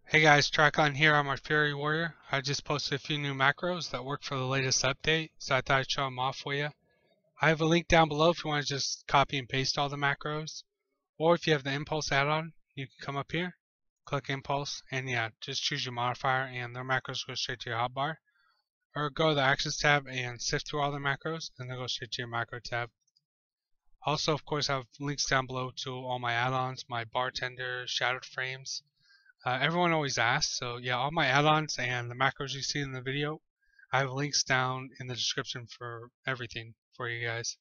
Hey guys, Tricon here on my Fury Warrior. I just posted a few new macros that work for the latest update, so I thought I'd show them off for you. I have a link down below if you want to just copy and paste all the macros, or if you have the Impulse add-on, you can come up here, click Impulse, and yeah, just choose your modifier and their macros go straight to your hotbar. Or go to the Actions tab and sift through all the macros, and they'll go straight to your macro tab. Also, of course, I have links down below to all my add-ons, my Bartender, Shadowed Frames. Everyone always asks, so yeah, all my add-ons and the macros you see in the video, I have links down in the description for everything for you guys.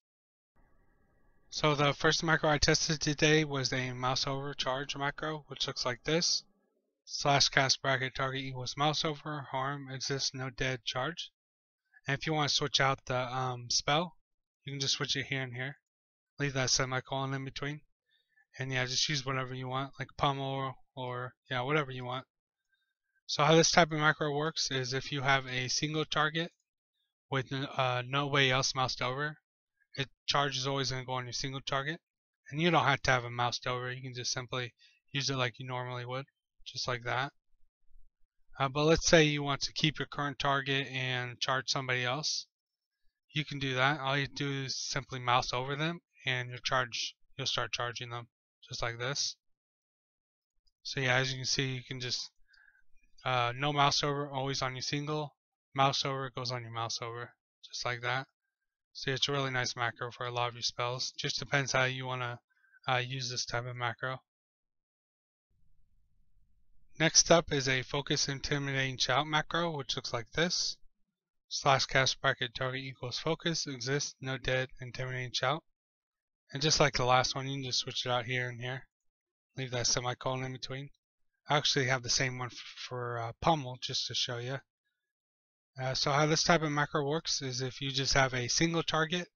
So the first macro I tested today was a Mouseover Charge macro, which looks like this. Slash cast bracket target equals Mouseover, harm, exists, no dead, charge. And if you want to switch out the spell, you can just switch it here and here. Leave that semicolon in between. And yeah, just use whatever you want, like Pummel or yeah, whatever you want. So how this type of macro works is if you have a single target with nobody else moused over, charge is always going to go on your single target. And you don't have to have it moused over, you can just simply use it like you normally would, just like that. But let's say you want to keep your current target and charge somebody else. You can do that. All you do is simply mouse over them and you'll start charging them, just like this. So yeah, as you can see, you can just no mouse over, always on your single. Mouse over goes on your mouse over, just like that. So it's a really nice macro for a lot of your spells. Just depends how you want to use this type of macro. Next up is a focus intimidating shout macro, which looks like this. Slash cast bracket target equals focus, exists, no dead, intimidating shout. And just like the last one, you can just switch it out here and here. Leave that semicolon in between. I actually have the same one for Pummel, just to show you. So how this type of macro works is if you just have a single target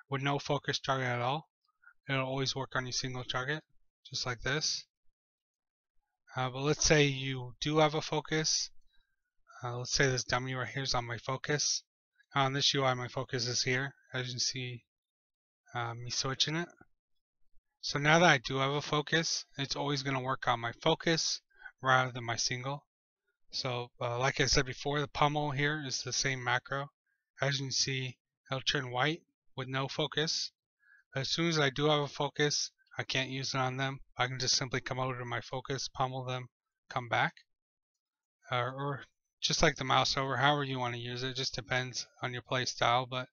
with no focus target at all, it'll always work on your single target, just like this. But let's say you do have a focus. Let's say this dummy right here is on my focus. On this UI, my focus is here, as you can see me switching it. So now that I do have a focus, it's always going to work on my focus rather than my single. So like I said before, the Pummel here is the same macro. As you can see, it'll turn white with no focus. As soon as I do have a focus, I can't use it on them. I can just simply come over to my focus, pummel them, come back. Or just like the mouse over, however you want to use it. It just depends on your play style. But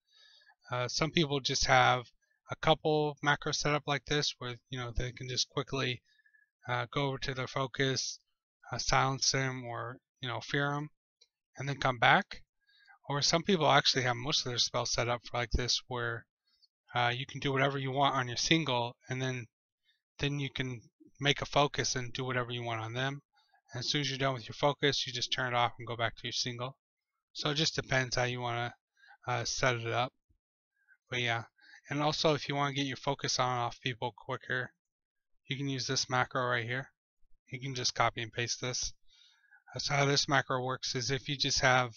some people just have a couple macros set up like this where they can just quickly go over to their focus, silence them, or fear them, and then come back. Or some people actually have most of their spells set up for like this, where you can do whatever you want on your single, and then you can make a focus and do whatever you want on them. And as soon as you're done with your focus, you just turn it off and go back to your single. So it just depends how you want to set it up. But yeah, and also if you want to get your focus on off people quicker, you can use this macro right here. You can just copy and paste this. So how this macro works is if you just have,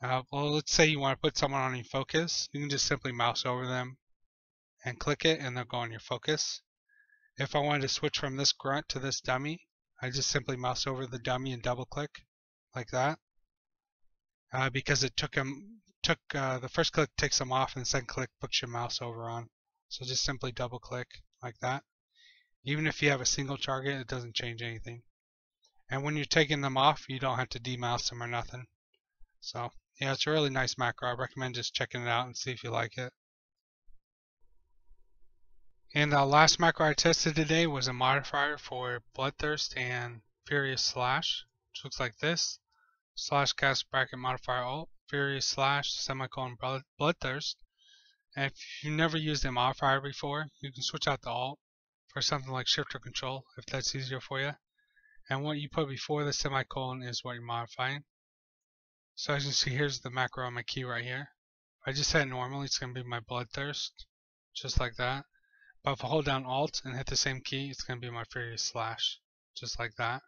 well, let's say you want to put someone on your focus, you can just simply mouse over them and click it and they'll go on your focus. If I wanted to switch from this grunt to this dummy, I just simply mouse over the dummy and double click like that. Because it the first click takes them off and the second click puts your mouse over on. So just simply double click like that. Even if you have a single target, it doesn't change anything. And when you're taking them off, you don't have to demouse them or nothing. So yeah, it's a really nice macro. I recommend just checking it out and see if you like it. And the last macro I tested today was a modifier for Bloodthirst and Furious Slash, which looks like this. Slash cast bracket modifier alt, Furious Slash, semicolon Bloodthirst. And if you've never used a modifier before, you can switch out the alt for something like Shift or Control if that's easier for you. And what you put before the semicolon is what you're modifying. So as you can see, here's the macro on my key right here. If I just hit it normally, it's going to be my Bloodthirst, just like that. But if I hold down Alt and hit the same key, it's going to be my Furious Slash, just like that.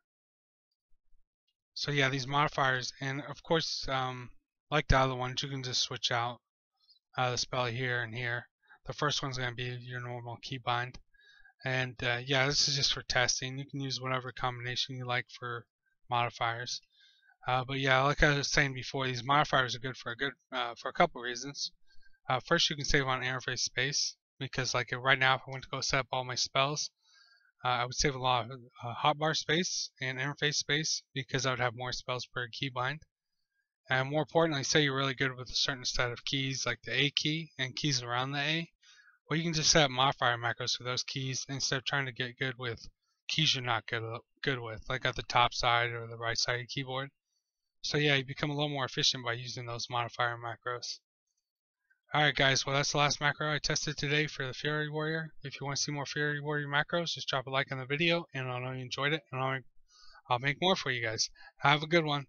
So yeah, these modifiers, and of course, like the other ones, you can just switch out the spell here and here. The first one's going to be your normal keybind. And yeah, this is just for testing. You can use whatever combination you like for modifiers. But yeah, like I was saying before, these modifiers are good for a couple reasons. First, you can save on interface space because, like right now, if I went to go set up all my spells, I would save a lot of hotbar space and interface space because I would have more spells per keybind. And more importantly, say you're really good with a certain set of keys, like the A key and keys around the A, well, you can just set up modifier macros for those keys instead of trying to get good with keys you're not good with, like at the top side or the right side of your keyboard. So yeah, you become a little more efficient by using those modifier macros. Alright guys, well that's the last macro I tested today for the Fury Warrior. If you want to see more Fury Warrior macros, just drop a like on the video and I'll know you enjoyed it and I'll make more for you guys. Have a good one.